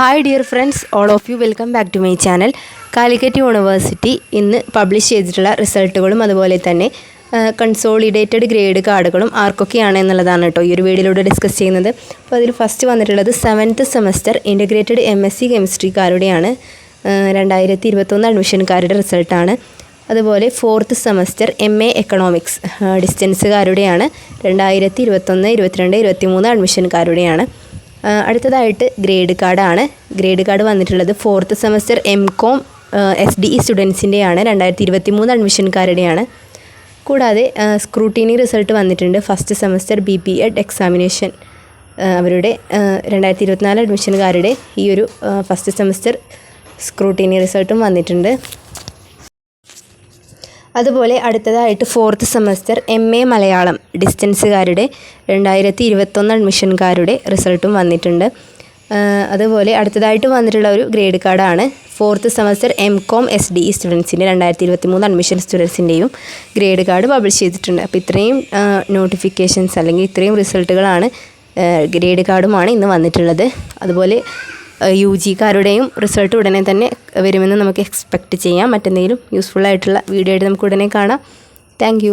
Hi dear friends, all of you welcome back to my channel. Calicut university ഇന്ന് publish ചെയ്തിട്ടുള്ള റിസൾട്ടുകളും അതുപോലെ തന്നെ കൺസോളിഡേറ്റഡ് ഗ്രേഡ് കാർഡുകളും ആർക്കൊക്കെയാണ് എന്നുള്ളതാണ് കേട്ടോ ഈ ഒരു വീഡിയോയിലൂടെ ഡിസ്കസ് ചെയ്യുന്നത്. അപ്പോൾ അതിൽ ഫസ്റ്റ് വന്നിട്ടുള്ളത് 7th സെമസ്റ്റർ ഇൻ്റഗ്രേറ്റഡ് MSc കെമിസ്ട്രിക്കാരുടെയാണ് 2021 അഡ്മിഷൻകാരുടെ റിസൾട്ടാണ്. അതുപോലെ 4th സെമസ്റ്റർ MA എക്കണോമിക്സ് ഡിസ്റ്റൻസുകാരുടെയാണ് 2021, 22, 23 അഡ്മിഷൻകാരുടെയാണ്. അടുത്തതായിട്ട് ഗ്രേഡ് കാർഡാണ്. ഗ്രേഡ് കാർഡ് വന്നിട്ടുള്ളത് 4th സെമസ്റ്റർ MCOM SDE സ്റ്റുഡൻസിൻ്റെയാണ് 2023 അഡ്മിഷൻകാരുടെയാണ്. കൂടാതെ സ്ക്രൂട്ടീനി റിസൾട്ട് വന്നിട്ടുണ്ട്. ഫസ്റ്റ് സെമസ്റ്റർ BPEd എക്സാമിനേഷൻ അവരുടെ 2024 അഡ്മിഷൻകാരുടെ ഈ ഒരു ഫസ്റ്റ് സെമസ്റ്റർ സ്ക്രൂട്ടീനി റിസൾട്ടും വന്നിട്ടുണ്ട്. അതുപോലെ അടുത്തതായിട്ട് 4th സെമസ്റ്റർ MA മലയാളം ഡിസ്റ്റൻസുകാരുടെ 2021 അഡ്മിഷൻകാരുടെ റിസൾട്ടും വന്നിട്ടുണ്ട്. അതുപോലെ അടുത്തതായിട്ട് വന്നിട്ടുള്ള ഒരു ഗ്രേഡ് കാർഡാണ് 4th സെമസ്റ്റർ MCOM SDE സ്റ്റുഡൻസിൻ്റെ 2023 അഡ്മിഷൻ സ്റ്റുഡൻസിൻ്റെയും ഗ്രേഡ് കാർഡ് പബ്ലിഷ് ചെയ്തിട്ടുണ്ട്. അപ്പോൾ ഇത്രയും നോട്ടിഫിക്കേഷൻസ് അല്ലെങ്കിൽ ഇത്രയും റിസൾട്ടുകളാണ് ഗ്രേഡ് കാർഡുമാണ് ഇന്ന് വന്നിട്ടുള്ളത്. അതുപോലെ UGക്കാരുടെയും റിസൾട്ട് ഉടനെ തന്നെ വരുമെന്ന് നമുക്ക് എക്സ്പെക്റ്റ് ചെയ്യാം. മറ്റെന്തെങ്കിലും യൂസ്ഫുൾ ആയിട്ടുള്ള വീഡിയോ ആയിട്ട് നമുക്ക് ഉടനെ കാണാം. താങ്ക്